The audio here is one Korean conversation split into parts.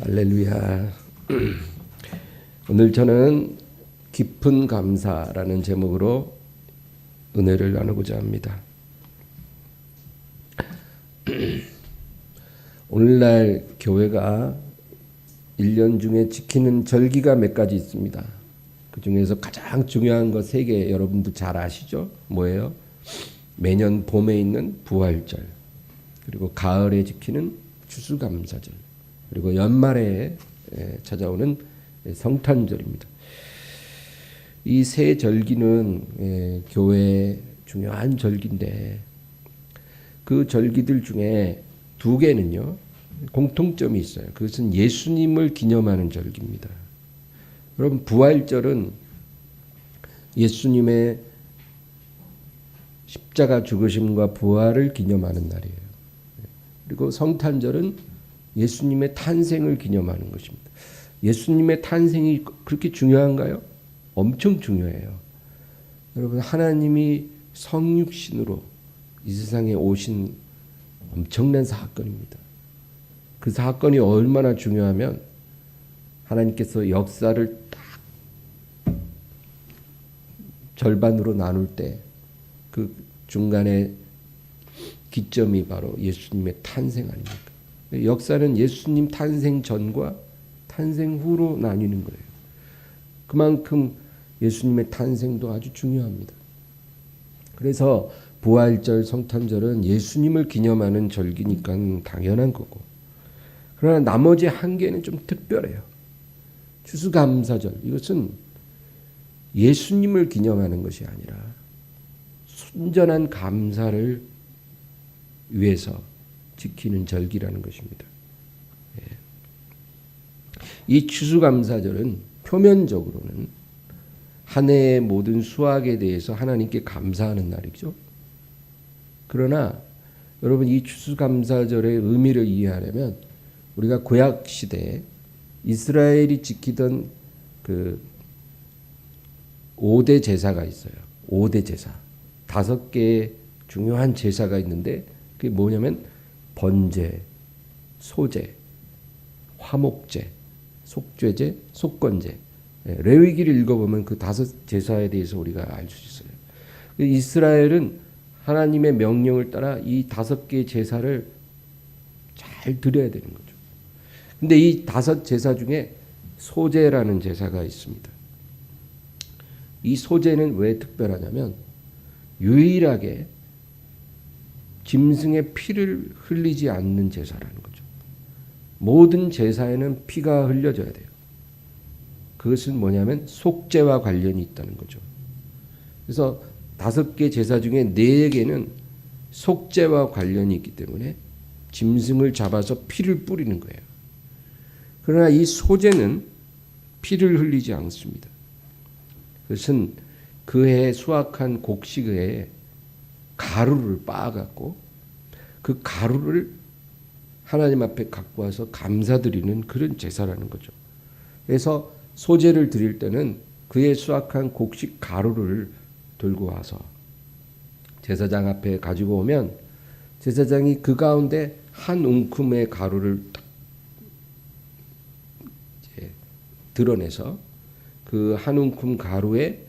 할렐루야. 오늘 저는 깊은 감사라는 제목으로 은혜를 나누고자 합니다. 오늘날 교회가 1년 중에 지키는 절기가 몇 가지 있습니다. 그 중에서 가장 중요한 거 3개 여러분도 잘 아시죠? 뭐예요? 매년 봄에 있는 부활절, 그리고 가을에 지키는 추수감사절, 그리고 연말에 찾아오는 성탄절입니다. 이 세 절기는 교회의 중요한 절기인데 그 절기들 중에 2개는요 공통점이 있어요. 그것은 예수님을 기념하는 절기입니다. 여러분, 부활절은 예수님의 십자가 죽으심과 부활을 기념하는 날이에요. 그리고 성탄절은 예수님의 탄생을 기념하는 것입니다. 예수님의 탄생이 그렇게 중요한가요? 엄청 중요해요. 여러분, 하나님이 성육신으로 이 세상에 오신 엄청난 사건입니다. 그 사건이 얼마나 중요하면 하나님께서 역사를 딱 절반으로 나눌 때 그 중간에 기점이 바로 예수님의 탄생 아닙니까? 역사는 예수님 탄생 전과 탄생 후로 나뉘는 거예요. 그만큼 예수님의 탄생도 아주 중요합니다. 그래서 부활절, 성탄절은 예수님을 기념하는 절기니까 당연한 거고, 그러나 나머지 1개는 좀 특별해요. 추수감사절, 이것은 예수님을 기념하는 것이 아니라 순전한 감사를 위해서 지키는 절기라는 것입니다. 이 추수감사절은 표면적으로는 한 해의 모든 수확에 대해서 하나님께 감사하는 날이죠. 그러나 여러분, 이 추수감사절의 의미를 이해하려면 우리가 구약 시대에 이스라엘이 지키던 그 5대 제사가 있어요. 5대 제사. 5개의 중요한 제사가 있는데 그게 뭐냐면 번제, 소제, 화목제, 속죄제, 속건제. 레위기를 읽어보면 그 5 제사에 대해서 우리가 알 수 있어요. 이스라엘은 하나님의 명령을 따라 이 5개의 제사를 잘 드려야 되는 거죠. 근데 이 5 제사 중에 소제라는 제사가 있습니다. 이 소제는 왜 특별하냐면 유일하게 짐승의 피를 흘리지 않는 제사라는 거죠. 모든 제사에는 피가 흘려져야 돼요. 그것은 뭐냐면 속죄와 관련이 있다는 거죠. 그래서 5개 제사 중에 4개는 속죄와 관련이 있기 때문에 짐승을 잡아서 피를 뿌리는 거예요. 그러나 이 소제는 피를 흘리지 않습니다. 그것은 그 해에 수확한 곡식에 가루를 빻아갖고 그 가루를 하나님 앞에 갖고 와서 감사드리는 그런 제사라는 거죠. 그래서 소제를 드릴 때는 그의 수확한 곡식 가루를 들고 와서 제사장 앞에 가지고 오면 제사장이 그 가운데 한 움큼의 가루를 드러내서 그 한 움큼 가루에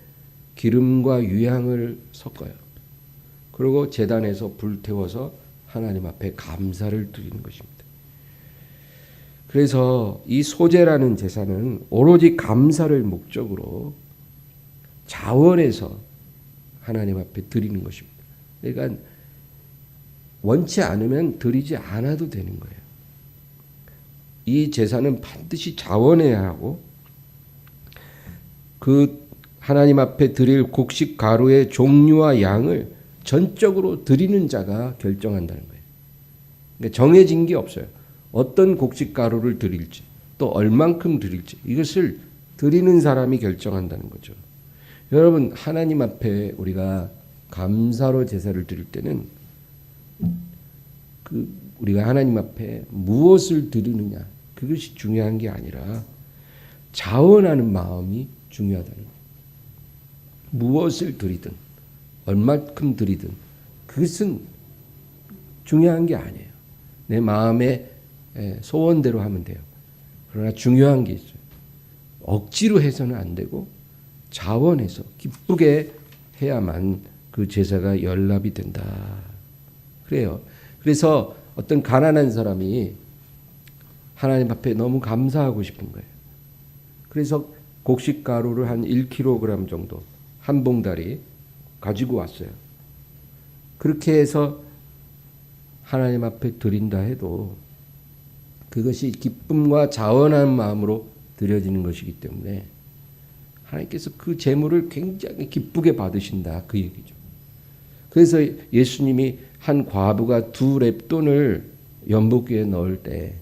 기름과 유향을 섞어요. 그리고 제단에서 불태워서 하나님 앞에 감사를 드리는 것입니다. 그래서 이 소제라는 제사는 오로지 감사를 목적으로 자원해서 하나님 앞에 드리는 것입니다. 그러니까 원치 않으면 드리지 않아도 되는 거예요. 이 제사는 반드시 자원해야 하고 그 하나님 앞에 드릴 곡식 가루의 종류와 양을 전적으로 드리는 자가 결정한다는 거예요. 그러니까 정해진 게 없어요. 어떤 곡식 가루를 드릴지, 또 얼만큼 드릴지, 이것을 드리는 사람이 결정한다는 거죠. 여러분, 하나님 앞에 우리가 감사로 제사를 드릴 때는 우리가 하나님 앞에 무엇을 드리느냐, 그것이 중요한 게 아니라 자원하는 마음이 중요하다는 거예요. 무엇을 드리든 얼마큼 드리든 그것은 중요한 게 아니에요. 내 마음의 소원대로 하면 돼요. 그러나 중요한 게 있어요. 억지로 해서는 안 되고 자원해서 기쁘게 해야만 그 제사가 연납이 된다. 그래요. 그래서 어떤 가난한 사람이 하나님 앞에 너무 감사하고 싶은 거예요. 그래서 곡식 가루를 한 1kg 정도 한 봉다리 가지고 왔어요. 그렇게 해서 하나님 앞에 드린다 해도 그것이 기쁨과 자원한 마음으로 드려지는 것이기 때문에 하나님께서 그 제물을 굉장히 기쁘게 받으신다 그 얘기죠. 그래서 예수님이 한 과부가 2렙돈을 연복기에 넣을 때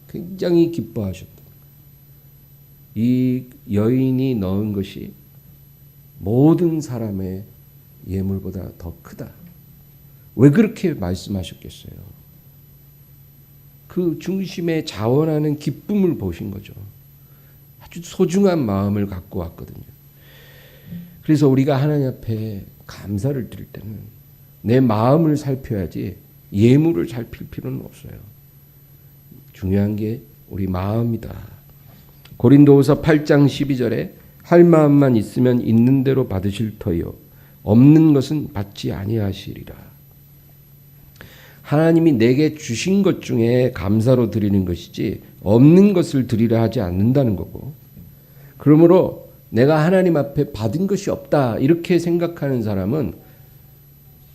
굉장히 기뻐하셨다. 이 여인이 넣은 것이 모든 사람의 예물보다 더 크다. 왜 그렇게 말씀하셨겠어요? 그 중심에 자원하는 기쁨을 보신 거죠. 아주 소중한 마음을 갖고 왔거든요. 그래서 우리가 하나님 앞에 감사를 드릴 때는 내 마음을 살펴야지 예물을 살필 필요는 없어요. 중요한 게 우리 마음이다. 고린도후서 8장 12절에 할 마음만 있으면 있는 대로 받으실 터이요 없는 것은 받지 아니하시리라. 하나님이 내게 주신 것 중에 감사로 드리는 것이지 없는 것을 드리라 하지 않는다는 거고, 그러므로 내가 하나님 앞에 받은 것이 없다 이렇게 생각하는 사람은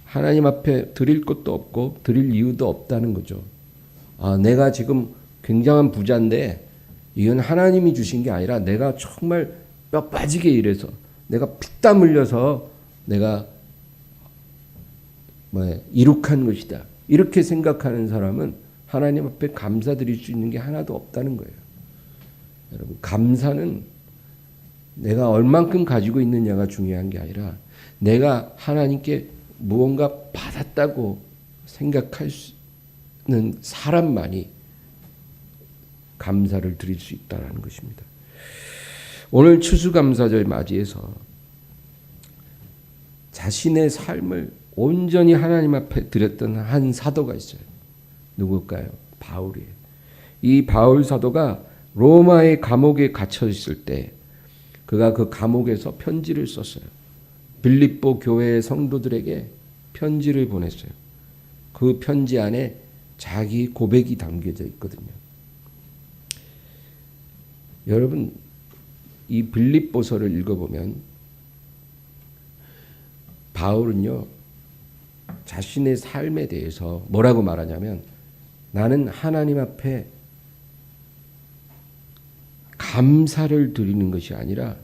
하나님 앞에 드릴 것도 없고 드릴 이유도 없다는 거죠. 아, 내가 지금 굉장한 부자인데 이건 하나님이 주신 게 아니라 내가 정말 뼈 빠지게 일해서 내가 피땀 흘려서 내가 이룩한 것이다. 이렇게 생각하는 사람은 하나님 앞에 감사드릴 수 있는 게 하나도 없다는 거예요. 여러분, 감사는 내가 얼만큼 가지고 있느냐가 중요한 게 아니라 내가 하나님께 무언가 받았다고 생각할 수 있는 사람만이 감사를 드릴 수 있다는 것입니다. 오늘 추수감사절 맞이해서 자신의 삶을 온전히 하나님 앞에 드렸던 한 사도가 있어요. 누굴까요? 바울이에요. 이 바울 사도가 로마의 감옥에 갇혀 있을 때 그가 그 감옥에서 편지를 썼어요. 빌립보 교회의 성도들에게 편지를 보냈어요. 그 편지 안에 자기 고백이 담겨져 있거든요. 여러분, 이 빌립보서를 읽어보면 바울은요, 자신의 삶에 대해서 뭐라고 말하냐면 나는 하나님 앞에 감사를 드리는 것이 아니라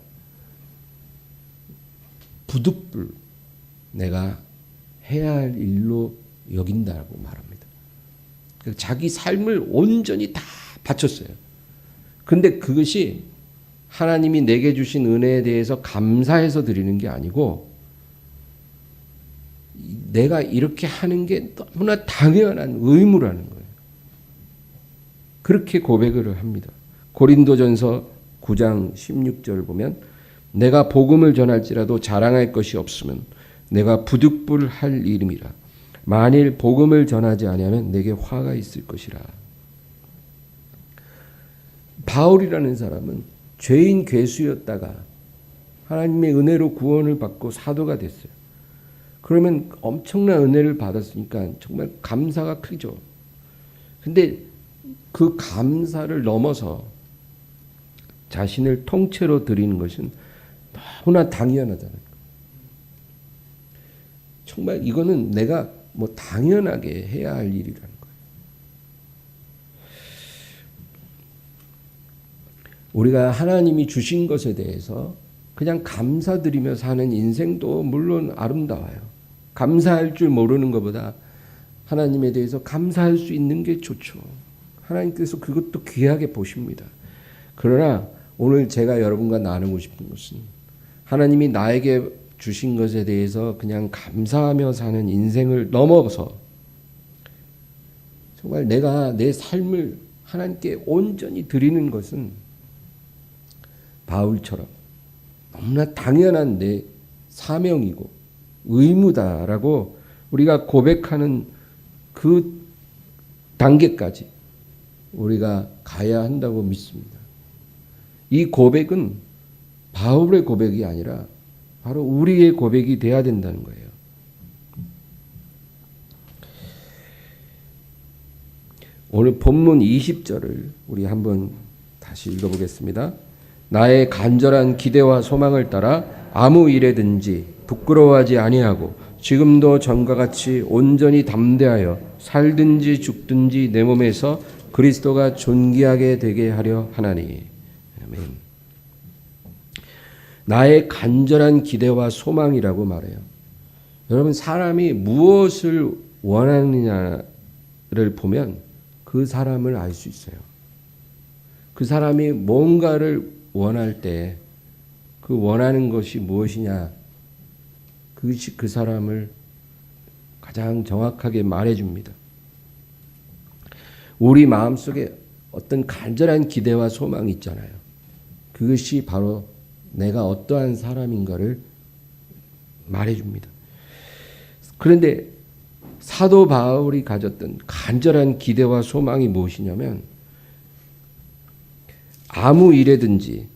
부득불 내가 해야 할 일로 여긴다고 말합니다. 자기 삶을 온전히 다 바쳤어요. 근데 그것이 하나님이 내게 주신 은혜에 대해서 감사해서 드리는 게 아니고 내가 이렇게 하는 게 너무나 당연한 의무라는 거예요. 그렇게 고백을 합니다. 고린도전서 9장 16절 보면 내가 복음을 전할지라도 자랑할 것이 없으면 내가 부득불할 일임이라. 만일 복음을 전하지 아니하면 내게 화가 있을 것이라. 바울이라는 사람은 죄인 괴수였다가 하나님의 은혜로 구원을 받고 사도가 됐어요. 그러면 엄청난 은혜를 받았으니까 정말 감사가 크죠. 근데 그 감사를 넘어서 자신을 통째로 드리는 것은 너무나 당연하다는 거예요. 정말 이거는 내가 뭐 당연하게 해야 할 일이라는 거예요. 우리가 하나님이 주신 것에 대해서 그냥 감사드리며 사는 인생도 물론 아름다워요. 감사할 줄 모르는 것보다 하나님에 대해서 감사할 수 있는 게 좋죠. 하나님께서 그것도 귀하게 보십니다. 그러나 오늘 제가 여러분과 나누고 싶은 것은 하나님이 나에게 주신 것에 대해서 그냥 감사하며 사는 인생을 넘어서 정말 내가 내 삶을 하나님께 온전히 드리는 것은 바울처럼 너무나 당연한 내 사명이고 의무다라고 우리가 고백하는 그 단계까지 우리가 가야 한다고 믿습니다. 이 고백은 바울의 고백이 아니라 바로 우리의 고백이 돼야 된다는 거예요. 오늘 본문 20절을 우리 한번 다시 읽어보겠습니다. 나의 간절한 기대와 소망을 따라 아무 일에든지 부끄러워하지 아니하고 지금도 전과 같이 온전히 담대하여 살든지 죽든지 내 몸에서 그리스도가 존귀하게 되게 하려 하나니. 아멘. 나의 간절한 기대와 소망이라고 말해요. 여러분, 사람이 무엇을 원하느냐를 보면 그 사람을 알 수 있어요. 그 사람이 뭔가를 원할 때 그 원하는 것이 무엇이냐, 그것이 그 사람을 가장 정확하게 말해줍니다. 우리 마음속에 어떤 간절한 기대와 소망이 있잖아요. 그것이 바로 내가 어떠한 사람인가를 말해줍니다. 그런데 사도 바울이 가졌던 간절한 기대와 소망이 무엇이냐면 아무 일에든지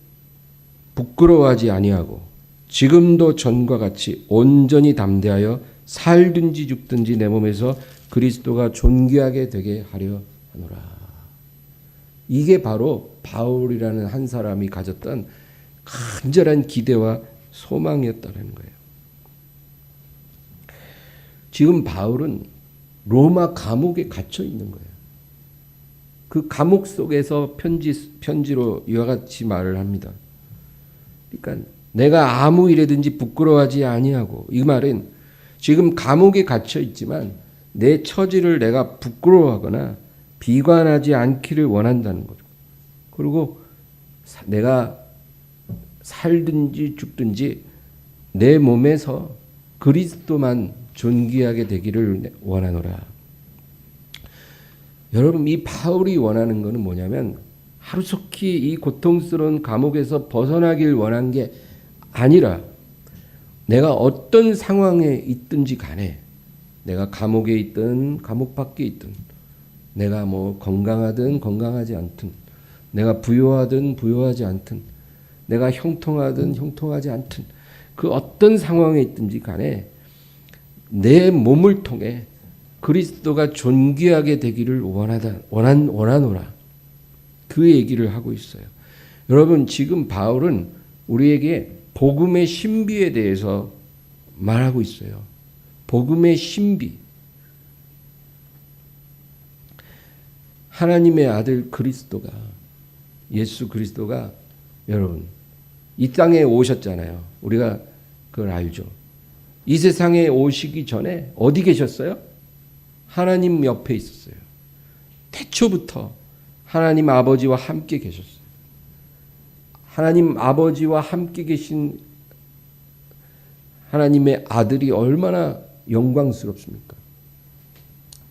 부끄러워하지 아니하고 지금도 전과 같이 온전히 담대하여 살든지 죽든지 내 몸에서 그리스도가 존귀하게 되게 하려 하노라. 이게 바로 바울이라는 한 사람이 가졌던 간절한 기대와 소망이었다는 거예요. 지금 바울은 로마 감옥에 갇혀 있는 거예요. 그 감옥 속에서 편지로 이와 같이 말을 합니다. 그러니까 내가 아무 일에든지 부끄러워하지 아니하고, 이 말은 지금 감옥에 갇혀 있지만 내 처지를 내가 부끄러워하거나 비관하지 않기를 원한다는 거죠. 그리고 내가 살든지 죽든지 내 몸에서 그리스도만 존귀하게 되기를 원하노라. 여러분, 이 바울이 원하는 것은 뭐냐면 하루속히 이 고통스러운 감옥에서 벗어나길 원한 게 아니라 내가 어떤 상황에 있든지 간에, 내가 감옥에 있든 감옥 밖에 있든, 내가 뭐 건강하든 건강하지 않든, 내가 부유하든 부유하지 않든, 내가 형통하든 형통하지 않든, 그 어떤 상황에 있든지 간에 내 몸을 통해 그리스도가 존귀하게 되기를 원하노라. 그 얘기를 하고 있어요. 여러분, 지금 바울은 우리에게 복음의 신비에 대해서 말하고 있어요. 복음의 신비. 하나님의 아들 그리스도가, 예수 그리스도가 여러분 이 땅에 오셨잖아요. 우리가 그걸 알죠. 이 세상에 오시기 전에 어디 계셨어요? 하나님 옆에 있었어요. 태초부터 하나님 아버지와 함께 계셨어요. 하나님 아버지와 함께 계신 하나님의 아들이 얼마나 영광스럽습니까?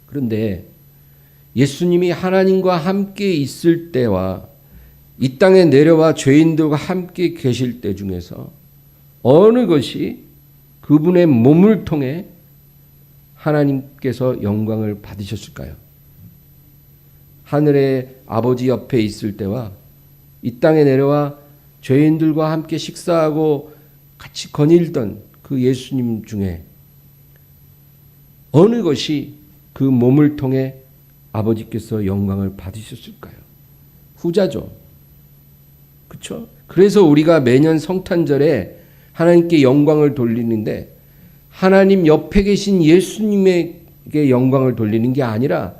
그런데 예수님이 하나님과 함께 있을 때와 이 땅에 내려와 죄인들과 함께 계실 때 중에서 어느 것이 그분의 몸을 통해 하나님께서 영광을 받으셨을까요? 하늘의 아버지 옆에 있을 때와 이 땅에 내려와 죄인들과 함께 식사하고 같이 거닐던 그 예수님 중에 어느 것이 그 몸을 통해 아버지께서 영광을 받으셨을까요? 후자죠. 그렇죠? 그래서 우리가 매년 성탄절에 하나님께 영광을 돌리는데 하나님 옆에 계신 예수님에게 영광을 돌리는 게 아니라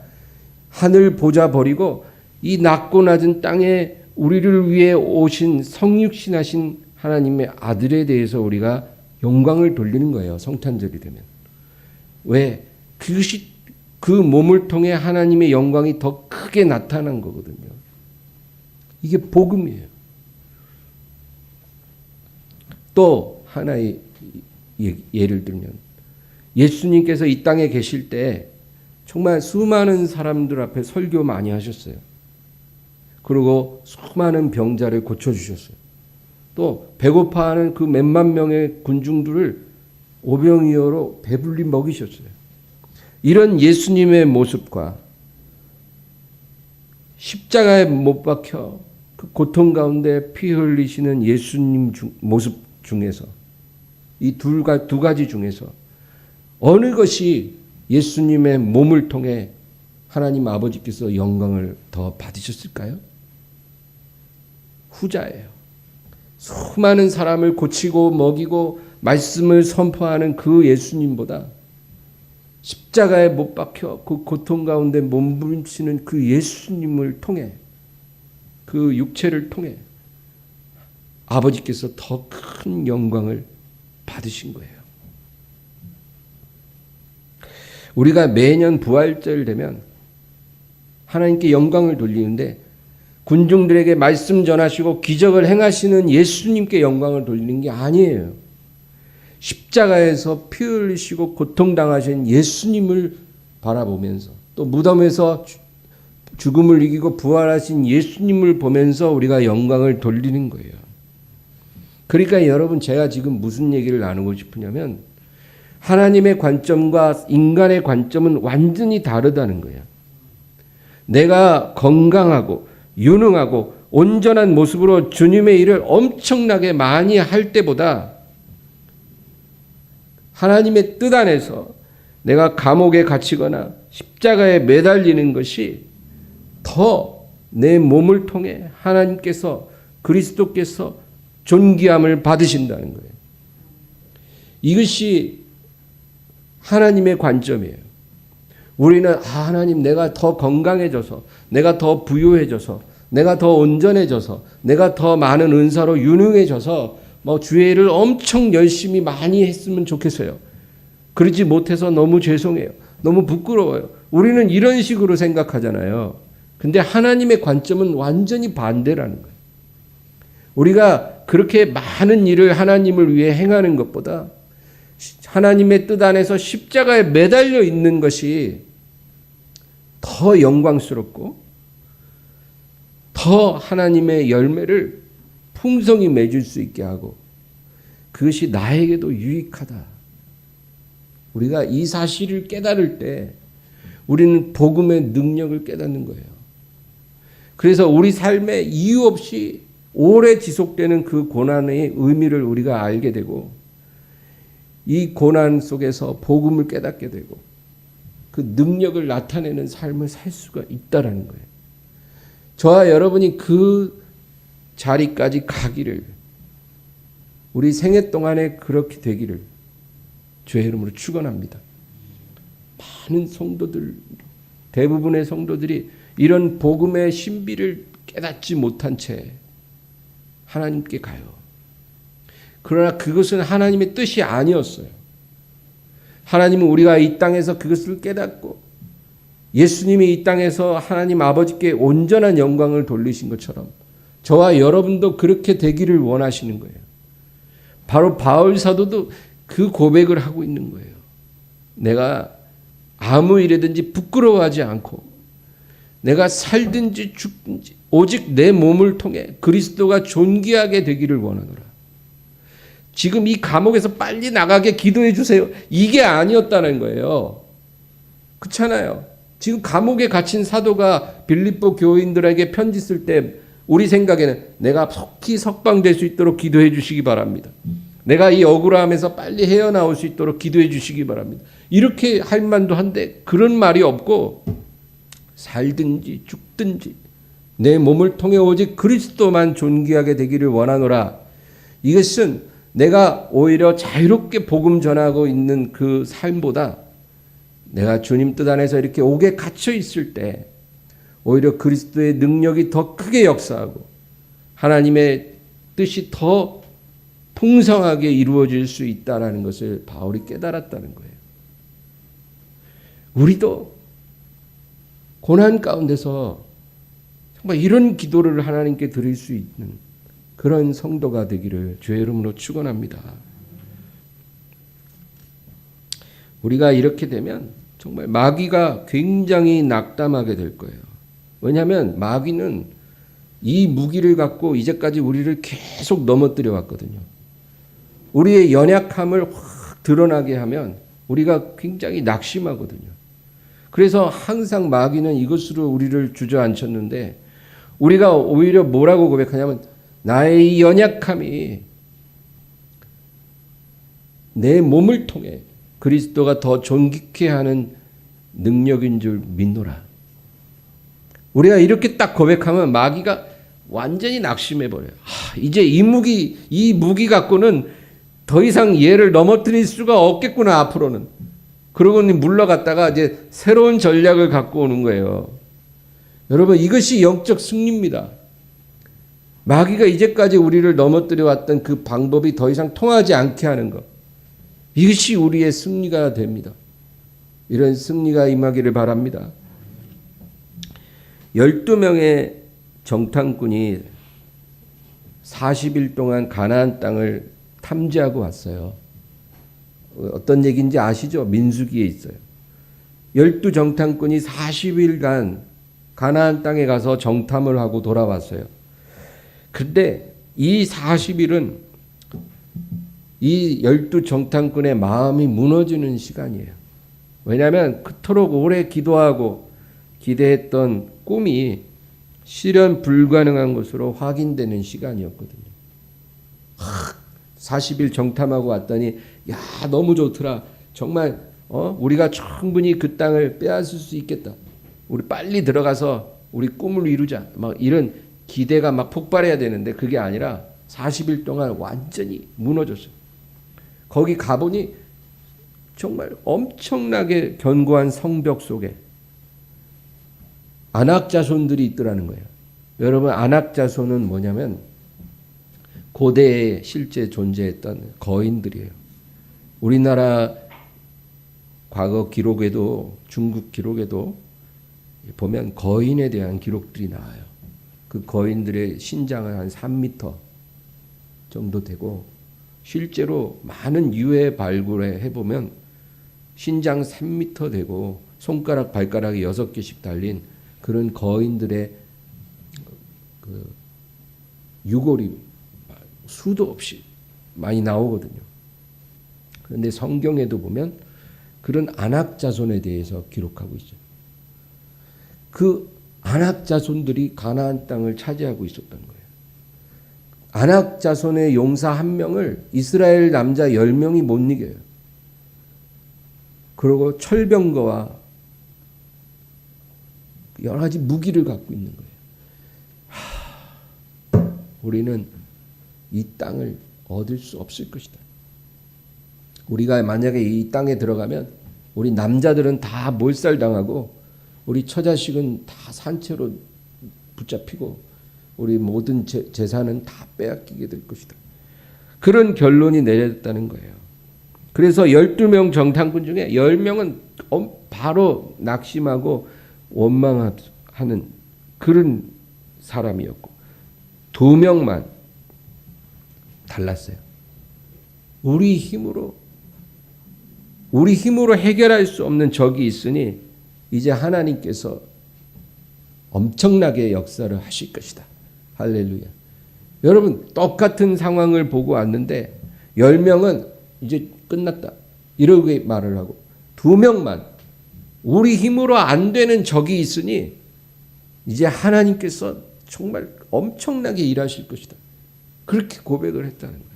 하늘 보좌 버리고 이 낮고 낮은 땅에 우리를 위해 오신 성육신하신 하나님의 아들에 대해서 우리가 영광을 돌리는 거예요. 성탄절이 되면. 왜? 그것이 그 몸을 통해 하나님의 영광이 더 크게 나타난 거거든요. 이게 복음이에요. 또 하나의 예를 들면 예수님께서 이 땅에 계실 때 정말 수많은 사람들 앞에 설교 많이 하셨어요. 그리고 수많은 병자를 고쳐주셨어요. 또 배고파하는 그 몇만 명의 군중들을 오병이어로 배불리 먹이셨어요. 이런 예수님의 모습과 십자가에 못 박혀 그 고통 가운데 피 흘리시는 예수님 모습 중에서 이 두 가지 중에서 어느 것이 예수님의 몸을 통해 하나님 아버지께서 영광을 더 받으셨을까요? 후자예요. 수많은 사람을 고치고 먹이고 말씀을 선포하는 그 예수님보다 십자가에 못 박혀 그 고통 가운데 몸부림치는 그 예수님을 통해 그 육체를 통해 아버지께서 더 큰 영광을 받으신 거예요. 우리가 매년 부활절 되면 하나님께 영광을 돌리는데 군중들에게 말씀 전하시고 기적을 행하시는 예수님께 영광을 돌리는 게 아니에요. 십자가에서 피 흘리시고 고통당하신 예수님을 바라보면서 또 무덤에서 죽음을 이기고 부활하신 예수님을 보면서 우리가 영광을 돌리는 거예요. 그러니까 여러분 제가 지금 무슨 얘기를 나누고 싶으냐면 하나님의 관점과 인간의 관점은 완전히 다르다는 거예요. 내가 건강하고 유능하고 온전한 모습으로 주님의 일을 엄청나게 많이 할 때보다 하나님의 뜻 안에서 내가 감옥에 갇히거나 십자가에 매달리는 것이 더 내 몸을 통해 하나님께서 그리스도께서 존귀함을 받으신다는 거예요. 이것이 하나님의 관점이에요. 우리는 하나님 내가 더 건강해져서 내가 더 부유해져서 내가 더 온전해져서 내가 더 많은 은사로 유능해져서 주의 일을 엄청 열심히 많이 했으면 좋겠어요. 그러지 못해서 너무 죄송해요. 너무 부끄러워요. 우리는 이런 식으로 생각하잖아요. 근데 하나님의 관점은 완전히 반대라는 거예요. 우리가 그렇게 많은 일을 하나님을 위해 행하는 것보다 하나님의 뜻 안에서 십자가에 매달려 있는 것이 더 영광스럽고 더 하나님의 열매를 풍성히 맺을 수 있게 하고 그것이 나에게도 유익하다. 우리가 이 사실을 깨달을 때 우리는 복음의 능력을 깨닫는 거예요. 그래서 우리 삶에 이유 없이 오래 지속되는 그 고난의 의미를 우리가 알게 되고 이 고난 속에서 복음을 깨닫게 되고 그 능력을 나타내는 삶을 살 수가 있다라는 거예요. 저와 여러분이 그 자리까지 가기를 우리 생애 동안에 그렇게 되기를 주의 이름으로 축원합니다. 많은 성도들 대부분의 성도들이 이런 복음의 신비를 깨닫지 못한 채 하나님께 가요. 그러나 그것은 하나님의 뜻이 아니었어요. 하나님은 우리가 이 땅에서 그것을 깨닫고 예수님이 이 땅에서 하나님 아버지께 온전한 영광을 돌리신 것처럼 저와 여러분도 그렇게 되기를 원하시는 거예요. 바로 바울 사도도 그 고백을 하고 있는 거예요. 내가 아무 일이든지 부끄러워하지 않고 내가 살든지 죽든지 오직 내 몸을 통해 그리스도가 존귀하게 되기를 원하노라. 지금 이 감옥에서 빨리 나가게 기도해 주세요. 이게 아니었다는 거예요. 그렇잖아요. 지금 감옥에 갇힌 사도가 빌립보 교인들에게 편지 쓸 때 우리 생각에는 내가 속히 석방될 수 있도록 기도해 주시기 바랍니다. 내가 이 억울함에서 빨리 헤어나올 수 있도록 기도해 주시기 바랍니다. 이렇게 할 만도 한데 그런 말이 없고 살든지 죽든지 내 몸을 통해 오직 그리스도만 존귀하게 되기를 원하노라. 이것은 내가 오히려 자유롭게 복음 전하고 있는 그 삶보다 내가 주님 뜻 안에서 이렇게 옥에 갇혀 있을 때 오히려 그리스도의 능력이 더 크게 역사하고 하나님의 뜻이 더 풍성하게 이루어질 수 있다는 것을 바울이 깨달았다는 거예요. 우리도 고난 가운데서 정말 이런 기도를 하나님께 드릴 수 있는 그런 성도가 되기를 주의 이름으로 축원합니다. 우리가 이렇게 되면 정말 마귀가 굉장히 낙담하게 될 거예요. 왜냐하면 마귀는 이 무기를 갖고 이제까지 우리를 계속 넘어뜨려 왔거든요. 우리의 연약함을 확 드러나게 하면 우리가 굉장히 낙심하거든요. 그래서 항상 마귀는 이것으로 우리를 주저앉혔는데 우리가 오히려 뭐라고 고백하냐면 나의 이 연약함이 내 몸을 통해 그리스도가 더 존귀케 하는 능력인 줄 믿노라. 우리가 이렇게 딱 고백하면 마귀가 완전히 낙심해버려요. 이제 이 무기 갖고는 더 이상 얘를 넘어뜨릴 수가 없겠구나 앞으로는. 그러고는 물러갔다가 이제 새로운 전략을 갖고 오는 거예요. 여러분 이것이 영적 승리입니다. 마귀가 이제까지 우리를 넘어뜨려 왔던 그 방법이 더 이상 통하지 않게 하는 것. 이것이 우리의 승리가 됩니다. 이런 승리가 임하기를 바랍니다. 12명의 정탐꾼이 40일 동안 가나안 땅을 탐지하고 왔어요. 어떤 얘기인지 아시죠? 민수기에 있어요. 12정탐꾼이 40일간 가나안 땅에 가서 정탐을 하고 돌아왔어요. 근데 이 40일은 이 12정탐꾼의 마음이 무너지는 시간이에요. 왜냐하면 그토록 오래 기도하고 기대했던 꿈이 실현 불가능한 것으로 확인되는 시간이었거든요. 40일 정탐하고 왔더니 야 너무 좋더라. 정말 우리가 충분히 그 땅을 빼앗을 수 있겠다. 우리 빨리 들어가서 우리 꿈을 이루자. 막 이런 기대가 막 폭발해야 되는데 그게 아니라 40일 동안 완전히 무너졌어요. 거기 가보니 정말 엄청나게 견고한 성벽 속에 아낙 자손들이 있더라는 거예요. 여러분 아낙 자손은 뭐냐면 고대에 실제 존재했던 거인들이에요. 우리나라 과거 기록에도 중국 기록에도 보면 거인에 대한 기록들이 나와요. 그 거인들의 신장은 한 3m 정도 되고 실제로 많은 유해 발굴에 해보면 신장 3m 되고 손가락 발가락이 6개씩 달린 그런 거인들의 그 유골이 수도 없이 많이 나오거든요. 그런데 성경에도 보면 그런 아낙 자손에 대해서 기록하고 있어요. 그 아낙 자손들이 가나안 땅을 차지하고 있었던 거예요. 아낙 자손의 용사 1명을 이스라엘 남자 10명이 못 이겨요. 그리고 철병거와 여러 가지 무기를 갖고 있는 거예요. 우리는 이 땅을 얻을 수 없을 것이다. 우리가 만약에 이 땅에 들어가면 우리 남자들은 다 몰살당하고 우리 처자식은 다 산채로 붙잡히고 우리 모든 재산은 다 빼앗기게 될 것이다. 그런 결론이 내렸다는 거예요. 그래서 12명 정탐꾼 중에 10명은 바로 낙심하고 원망하는 그런 사람이었고 2명만 달랐어요. 우리 힘으로 해결할 수 없는 적이 있으니 이제 하나님께서 엄청나게 역사를 하실 것이다. 할렐루야. 여러분 똑같은 상황을 보고 왔는데 10명은 이제 끝났다. 이렇게 말을 하고 2명만 우리 힘으로 안 되는 적이 있으니 이제 하나님께서 정말 엄청나게 일하실 것이다. 그렇게 고백을 했다는 거예요.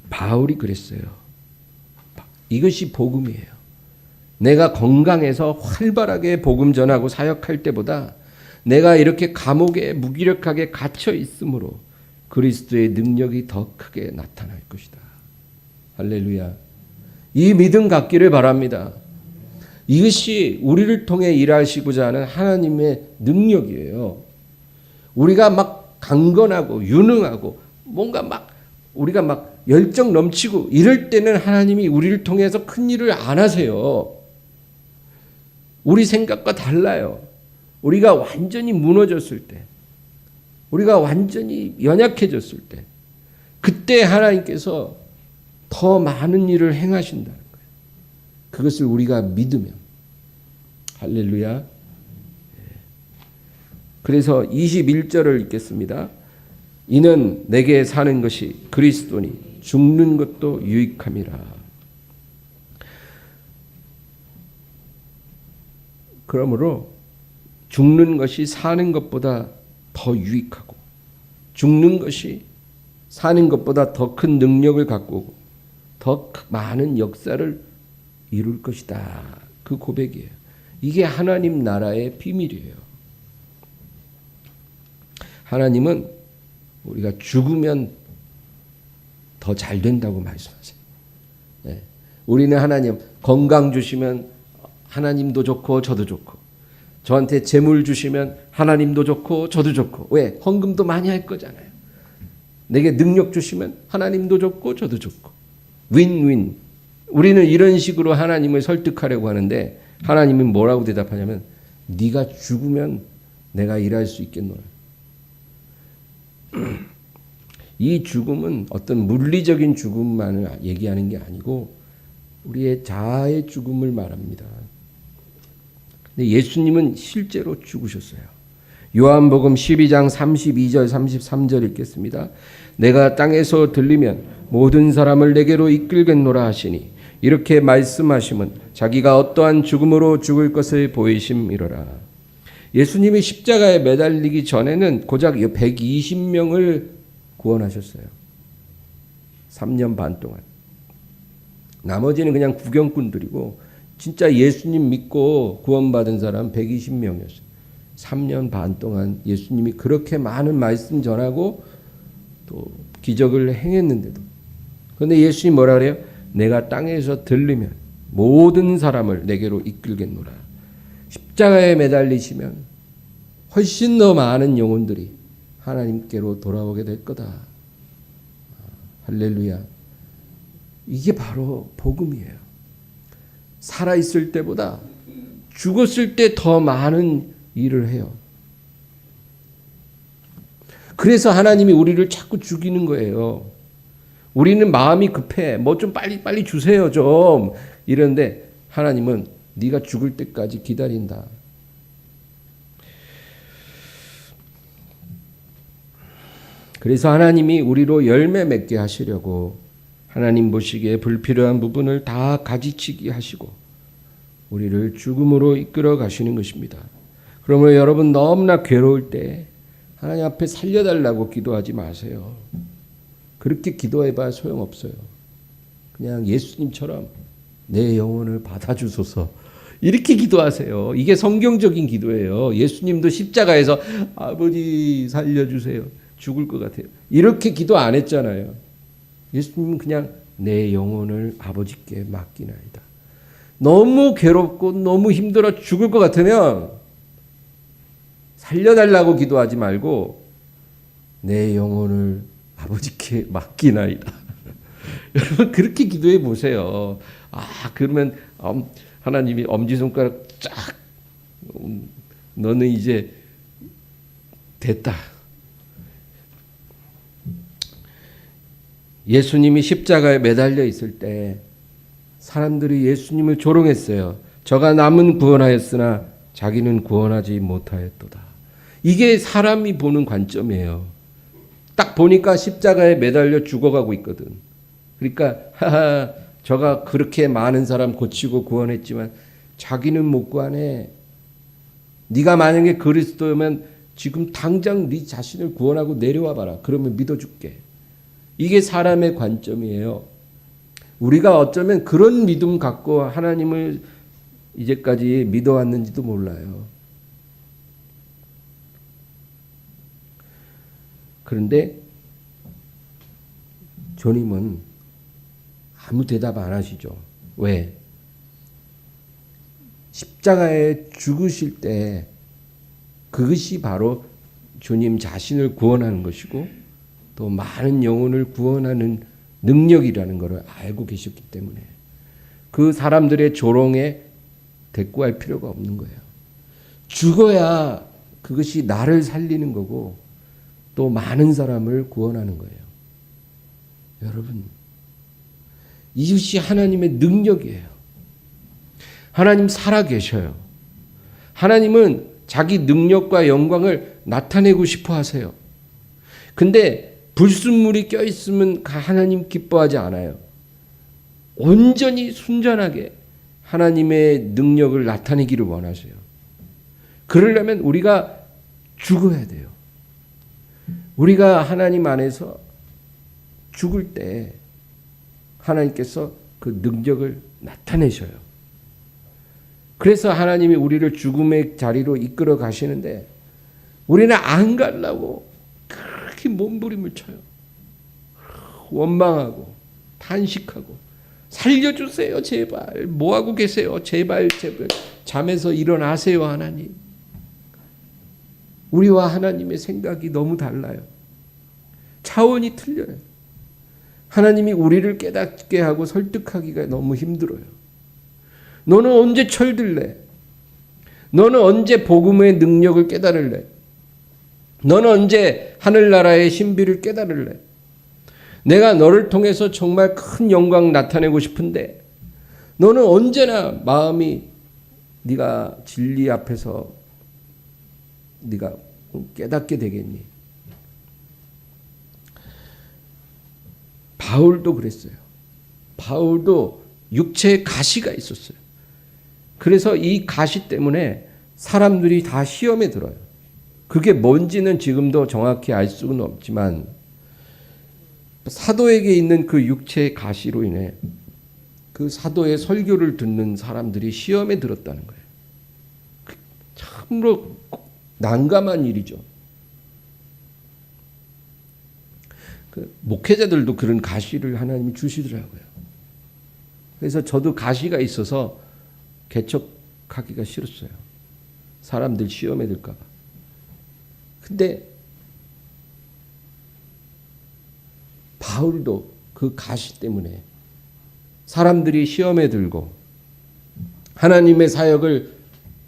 바울이 그랬어요. 이것이 복음이에요. 내가 건강해서 활발하게 복음 전하고 사역할 때보다 내가 이렇게 감옥에 무기력하게 갇혀 있으므로 그리스도의 능력이 더 크게 나타날 것이다. 할렐루야. 이 믿음 갖기를 바랍니다. 이것이 우리를 통해 일하시고자 하는 하나님의 능력이에요. 우리가 막 강건하고 유능하고 뭔가 막 우리가 막 열정 넘치고 이럴 때는 하나님이 우리를 통해서 큰 일을 안 하세요. 우리 생각과 달라요. 우리가 완전히 무너졌을 때, 우리가 완전히 연약해졌을 때, 그때 하나님께서 더 많은 일을 행하신다는 거예요. 그것을 우리가 믿으면. 할렐루야. 그래서 21절을 읽겠습니다. 이는 내게 사는 것이 그리스도니 죽는 것도 유익함이라. 그러므로 죽는 것이 사는 것보다 더 유익하고 죽는 것이 사는 것보다 더 큰 능력을 갖고 더 많은 역사를 이룰 것이다. 그 고백이에요. 이게 하나님 나라의 비밀이에요. 하나님은 우리가 죽으면 더 잘 된다고 말씀하세요. 네. 우리는 하나님 건강 주시면 하나님도 좋고 저도 좋고, 저한테 재물 주시면 하나님도 좋고 저도 좋고, 왜? 헌금도 많이 할 거잖아요. 내게 능력 주시면 하나님도 좋고 저도 좋고, 윈윈. 우리는 이런 식으로 하나님을 설득하려고 하는데 하나님은 뭐라고 대답하냐면 네가 죽으면 내가 일할 수 있겠노라. 이 죽음은 어떤 물리적인 죽음만을 얘기하는 게 아니고 우리의 자아의 죽음을 말합니다. 근데 예수님은 실제로 죽으셨어요. 요한복음 12장 32절 33절 읽겠습니다. 내가 땅에서 들리면 모든 사람을 내게로 이끌겠노라 하시니 이렇게 말씀하심은 자기가 어떠한 죽음으로 죽을 것을 보이심이로라. 예수님이 십자가에 매달리기 전에는 고작 120명을 구원하셨어요. 3년 반 동안. 나머지는 그냥 구경꾼들이고 진짜 예수님 믿고 구원받은 사람 120명이었어요. 3년 반 동안 예수님이 그렇게 많은 말씀 전하고 또 기적을 행했는데도. 그런데 예수님이 뭐라 그래요? 내가 땅에서 들리면 모든 사람을 내게로 이끌겠노라. 십자가에 매달리시면 훨씬 더 많은 영혼들이 하나님께로 돌아오게 될 거다. 할렐루야. 이게 바로 복음이에요. 살아있을 때보다 죽었을 때 더 많은 일을 해요. 그래서 하나님이 우리를 자꾸 죽이는 거예요. 우리는 마음이 급해. 뭐 좀 빨리 주세요 좀. 이런데 하나님은 네가 죽을 때까지 기다린다. 그래서 하나님이 우리로 열매 맺게 하시려고 하나님 보시기에 불필요한 부분을 다 가지치기 하시고 우리를 죽음으로 이끌어 가시는 것입니다. 그러므로 여러분 너무나 괴로울 때 하나님 앞에 살려달라고 기도하지 마세요. 그렇게 기도해봐야 소용없어요. 그냥 예수님처럼 내 영혼을 받아주소서 이렇게 기도하세요. 이게 성경적인 기도예요. 예수님도 십자가에서 아버지 살려주세요. 죽을 것 같아요. 이렇게 기도 안 했잖아요. 예수님은 그냥 내 영혼을 아버지께 맡기나이다. 너무 괴롭고 너무 힘들어 죽을 것 같으면 살려달라고 기도하지 말고 내 영혼을 아버지께 맡기나이다. 여러분 그렇게 기도해 보세요. 그러면 하나님이 엄지손가락 쫙 너는 이제 됐다. 예수님이 십자가에 매달려 있을 때 사람들이 예수님을 조롱했어요. 저가 남은 구원하였으나 자기는 구원하지 못하였도다. 이게 사람이 보는 관점이에요. 딱 보니까 십자가에 매달려 죽어가고 있거든. 그러니까 저가 그렇게 많은 사람 고치고 구원했지만 자기는 못 구하네. 네가 만약에 그리스도면 지금 당장 네 자신을 구원하고 내려와 봐라. 그러면 믿어줄게. 이게 사람의 관점이에요. 우리가 어쩌면 그런 믿음 갖고 하나님을 이제까지 믿어왔는지도 몰라요. 그런데 주님은 아무 대답 안 하시죠. 왜? 십자가에 죽으실 때 그것이 바로 주님 자신을 구원하는 것이고 또 많은 영혼을 구원하는 능력이라는 것을 알고 계셨기 때문에 그 사람들의 조롱에 대꾸할 필요가 없는 거예요. 죽어야 그것이 나를 살리는 거고 또 많은 사람을 구원하는 거예요. 여러분, 이것이 하나님의 능력이에요. 하나님 살아 계셔요. 하나님은 자기 능력과 영광을 나타내고 싶어 하세요. 근데 불순물이 껴있으면 하나님 기뻐하지 않아요. 온전히 순전하게 하나님의 능력을 나타내기를 원하세요. 그러려면 우리가 죽어야 돼요. 우리가 하나님 안에서 죽을 때 하나님께서 그 능력을 나타내셔요. 그래서 하나님이 우리를 죽음의 자리로 이끌어 가시는데 우리는 안 가려고 그렇게 몸부림을 쳐요. 원망하고 탄식하고 살려주세요 제발. 뭐하고 계세요 제발 잠에서 일어나세요 하나님. 우리와 하나님의 생각이 너무 달라요. 차원이 틀려요. 하나님이 우리를 깨닫게 하고 설득하기가 너무 힘들어요. 너는 언제 철들래? 너는 언제 복음의 능력을 깨달을래? 너는 언제 하늘나라의 신비를 깨달을래? 내가 너를 통해서 정말 큰 영광 나타내고 싶은데 너는 언제나 마음이 네가 진리 앞에서 네가 깨닫게 되겠니? 바울도 그랬어요. 바울도 육체에 가시가 있었어요. 그래서 이 가시 때문에 사람들이 다 시험에 들어요. 그게 뭔지는 지금도 정확히 알 수는 없지만 사도에게 있는 그 육체의 가시로 인해 그 사도의 설교를 듣는 사람들이 시험에 들었다는 거예요. 참으로 난감한 일이죠. 그 목회자들도 그런 가시를 하나님이 주시더라고요. 그래서 저도 가시가 있어서 개척하기가 싫었어요. 사람들 시험에 들까 봐. 근데 바울도 그 가시 때문에 사람들이 시험에 들고 하나님의 사역을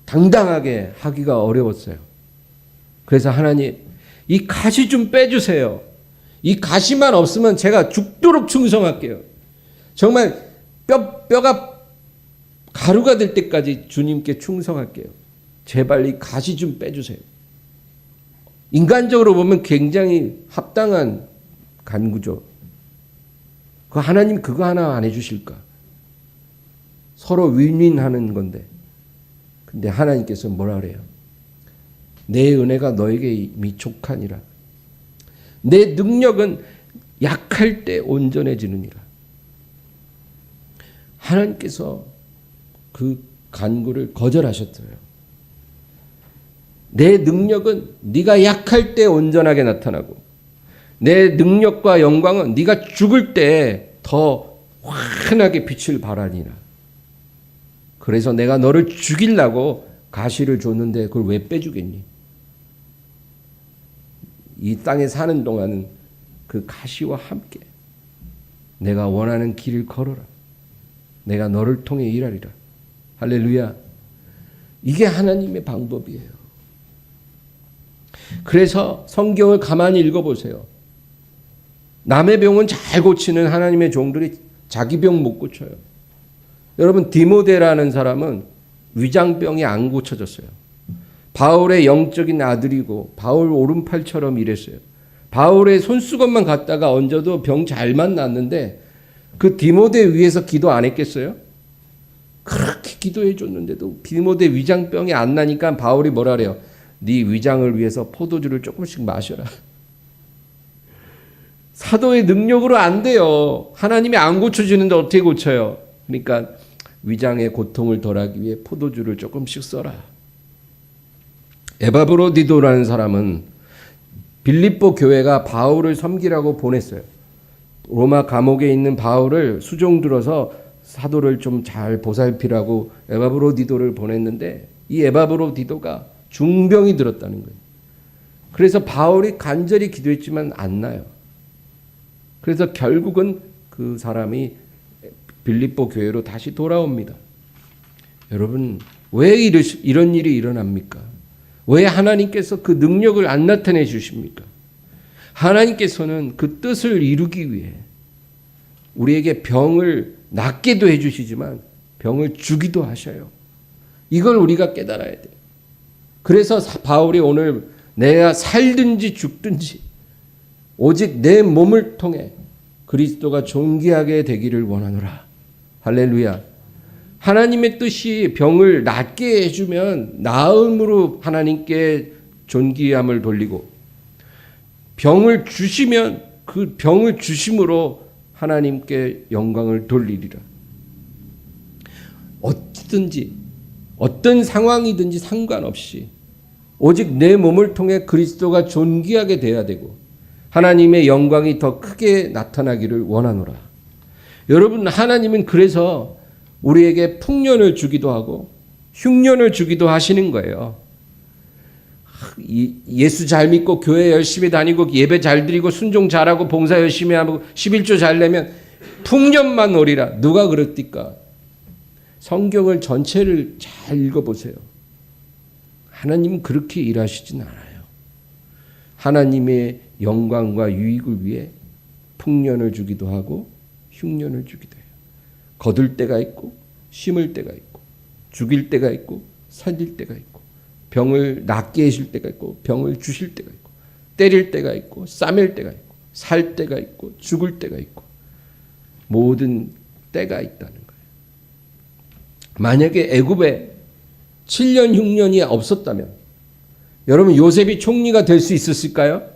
당당하게 하기가 어려웠어요. 그래서 하나님, 이 가시 좀 빼주세요. 이 가시만 없으면 제가 죽도록 충성할게요. 정말 뼈가 가루가 될 때까지 주님께 충성할게요. 제발 이 가시 좀 빼주세요. 인간적으로 보면 굉장히 합당한 간구죠. 그 하나님 그거 하나 안 해주실까? 서로 윈윈하는 건데. 근데 하나님께서 뭐라 그래요? 내 은혜가 너에게 이미 족하니라. 내 능력은 약할 때 온전해지느니라. 하나님께서 그 간구를 거절하셨어요. 내 능력은 네가 약할 때 온전하게 나타나고 내 능력과 영광은 네가 죽을 때 더 환하게 빛을 발하니라. 그래서 내가 너를 죽이려고 가시를 줬는데 그걸 왜 빼주겠니? 이 땅에 사는 동안은 그 가시와 함께 내가 원하는 길을 걸어라. 내가 너를 통해 일하리라. 할렐루야. 이게 하나님의 방법이에요. 그래서 성경을 가만히 읽어보세요. 남의 병은 잘 고치는 하나님의 종들이 자기 병 못 고쳐요. 여러분 디모데라는 사람은 위장병이 안 고쳐졌어요. 바울의 영적인 아들이고 바울 오른팔처럼 일했어요. 바울의 손수건만 갖다가 얹어도 병 잘만 났는데 그 디모데 위해서 기도 안 했겠어요? 그렇게 기도해 줬는데도 디모데 위장병이 안 나니까 바울이 뭐라 그래요? 네 위장을 위해서 포도주를 조금씩 마셔라. 사도의 능력으로 안 돼요. 하나님이 안 고쳐주는데 어떻게 고쳐요? 그러니까 위장의 고통을 덜하기 위해 포도주를 조금씩 써라. 에바브로디도라는 사람은 빌립보 교회가 바울을 섬기라고 보냈어요. 로마 감옥에 있는 바울을 수종 들어서 사도를 좀 잘 보살피라고 에바브로디도를 보냈는데 이 에바브로디도가 중병이 들었다는 거예요. 그래서 바울이 간절히 기도했지만 안 나요. 그래서 결국은 그 사람이 빌립보 교회로 다시 돌아옵니다. 여러분 왜 이런 일이 일어납니까? 왜 하나님께서 그 능력을 안 나타내 주십니까? 하나님께서는 그 뜻을 이루기 위해 우리에게 병을 낫게도 해주시지만 병을 주기도 하셔요. 이걸 우리가 깨달아야 돼요. 그래서 바울이 오늘 내가 살든지 죽든지 오직 내 몸을 통해 그리스도가 존귀하게 되기를 원하노라. 할렐루야. 하나님의 뜻이 병을 낫게 해주면 나음으로 하나님께 존귀함을 돌리고, 병을 주시면 그 병을 주심으로 하나님께 영광을 돌리리라. 어디든지 어떤 상황이든지 상관없이 오직 내 몸을 통해 그리스도가 존귀하게 돼야 되고 하나님의 영광이 더 크게 나타나기를 원하노라. 여러분, 하나님은 그래서 우리에게 풍년을 주기도 하고 흉년을 주기도 하시는 거예요. 예수 잘 믿고 교회 열심히 다니고 예배 잘 드리고 순종 잘하고 봉사 열심히 하고 11조 잘 내면 풍년만 오리라. 누가 그랬을까? 성경을 전체를 잘 읽어보세요. 하나님은 그렇게 일하시진 않아요. 하나님의 영광과 유익을 위해 풍년을 주기도 하고 흉년을 주기도 해요. 거둘 때가 있고 심을 때가 있고 죽일 때가 있고 살릴 때가 있고 병을 낫게 해줄 때가 있고 병을 주실 때가 있고 때릴 때가 있고 싸맬 때가 있고 살 때가 있고 죽을 때가 있고 모든 때가 있다는 거예요. 만약에 애굽에 7년 흉년이 없었다면 여러분 요셉이 총리가 될 수 있었을까요?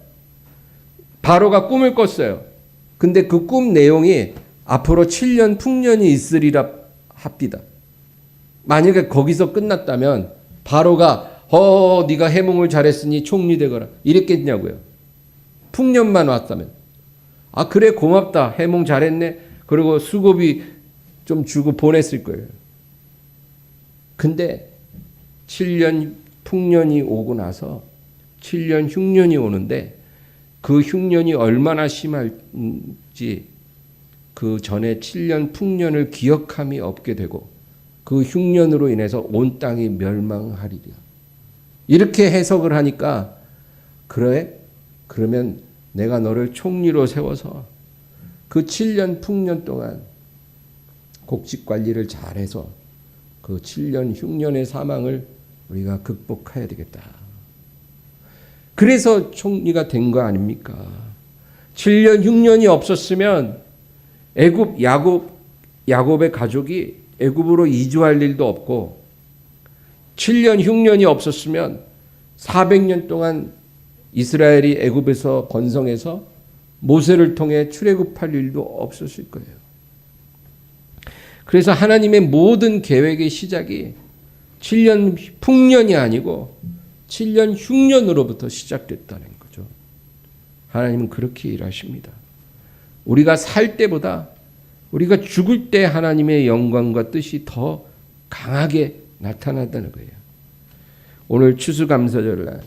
바로가 꿈을 꿨어요. 근데 그 꿈 내용이 앞으로 7년 풍년이 있으리라 합디다. 만약에 거기서 끝났다면 바로가 네가 해몽을 잘했으니 총리 되거라 이랬겠냐고요. 풍년만 왔다면 그래 고맙다 해몽 잘했네 그리고 수고비 좀 주고 보냈을 거예요. 근데 7년 풍년이 오고 나서 7년 흉년이 오는데 그 흉년이 얼마나 심할지 그 전에 7년 풍년을 기억함이 없게 되고 그 흉년으로 인해서 온 땅이 멸망하리라. 이렇게 해석을 하니까 그래? 그러면 내가 너를 총리로 세워서 그 7년 풍년 동안 곡식 관리를 잘해서 그 7년 흉년의 사망을 우리가 극복해야 되겠다. 그래서 총리가 된 거 아닙니까? 7년 흉년이 없었으면 애굽 야곱의 가족이 애굽으로 이주할 일도 없고 7년 흉년이 없었으면 400년 동안 이스라엘이 애굽에서 번성해서 모세를 통해 출애굽할 일도 없었을 거예요. 그래서 하나님의 모든 계획의 시작이 7년 풍년이 아니고 7년 흉년으로부터 시작됐다는 거죠. 하나님은 그렇게 일하십니다. 우리가 살 때보다 우리가 죽을 때 하나님의 영광과 뜻이 더 강하게 나타난다는 거예요. 오늘 추수감사절날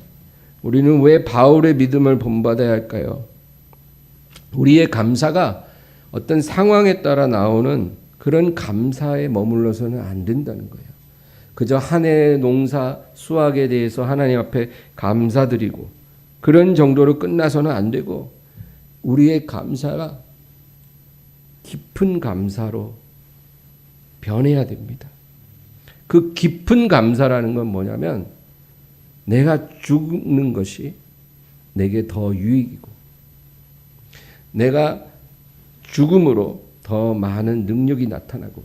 우리는 왜 바울의 믿음을 본받아야 할까요? 우리의 감사가 어떤 상황에 따라 나오는 그런 감사에 머물러서는 안 된다는 거예요. 그저 한 해의 농사 수확에 대해서 하나님 앞에 감사드리고 그런 정도로 끝나서는 안 되고 우리의 감사가 깊은 감사로 변해야 됩니다. 그 깊은 감사라는 건 뭐냐면 내가 죽는 것이 내게 더 유익이고 내가 죽음으로 더 많은 능력이 나타나고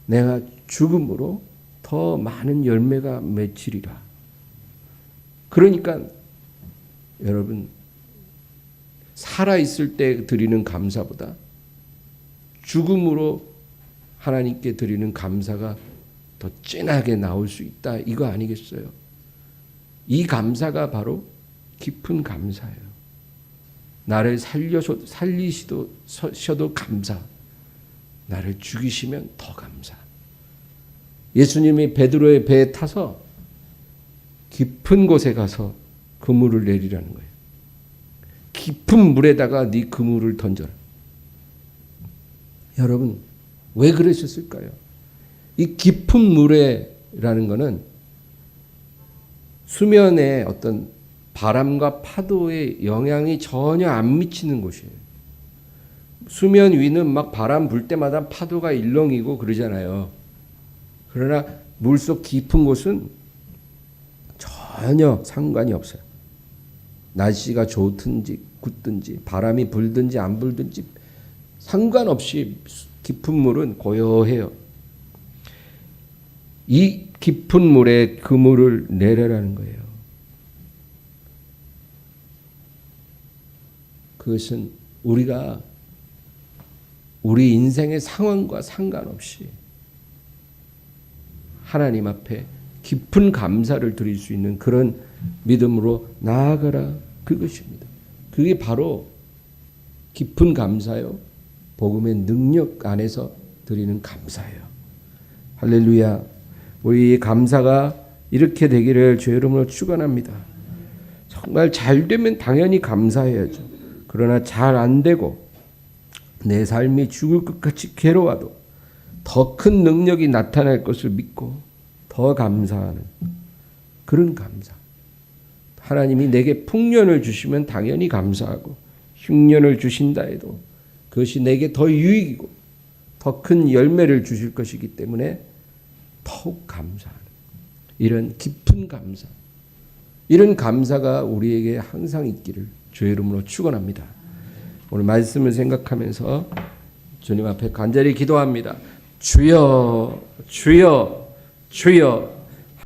내가 죽음으로 더 많은 열매가 맺히리라. 그러니까 여러분 살아있을 때 드리는 감사보다 죽음으로 하나님께 드리는 감사가 더 진하게 나올 수 있다. 이거 아니겠어요? 이 감사가 바로 깊은 감사예요. 나를 살리셔도 감사. 나를 죽이시면 더 감사. 예수님이 베드로의 배에 타서 깊은 곳에 가서 그물을 내리라는 거예요. 깊은 물에다가 네 그물을 던져라. 여러분 왜 그러셨을까요? 이 깊은 물에라는 것은 수면에 어떤 바람과 파도의 영향이 전혀 안 미치는 곳이에요. 수면 위는 막 바람 불 때마다 파도가 일렁이고 그러잖아요. 그러나 물속 깊은 곳은 전혀 상관이 없어요. 날씨가 좋든지 굳든지 바람이 불든지 안 불든지 상관없이 깊은 물은 고요해요. 이 깊은 물에 그물을 내려라는 거예요. 그것은 우리가 우리 인생의 상황과 상관없이 하나님 앞에 깊은 감사를 드릴 수 있는 그런 믿음으로 나아가라, 그것입니다. 그게 바로 깊은 감사요, 복음의 능력 안에서 드리는 감사예요. 할렐루야. 우리 감사가 이렇게 되기를 주의 이름으로 축원합니다. 정말 잘 되면 당연히 감사해야죠. 그러나 잘 안 되고 내 삶이 죽을 것 같이 괴로워도 더 큰 능력이 나타날 것을 믿고 더 감사하는 그런 감사. 하나님이 내게 풍년을 주시면 당연히 감사하고, 흉년을 주신다 해도 그것이 내게 더 유익이고 더 큰 열매를 주실 것이기 때문에 더욱 감사하는 이런 깊은 감사, 이런 감사가 우리에게 항상 있기를 주의 이름으로 축원합니다. 오늘 말씀을 생각하면서 주님 앞에 간절히 기도합니다. 주여, 주여, 주여.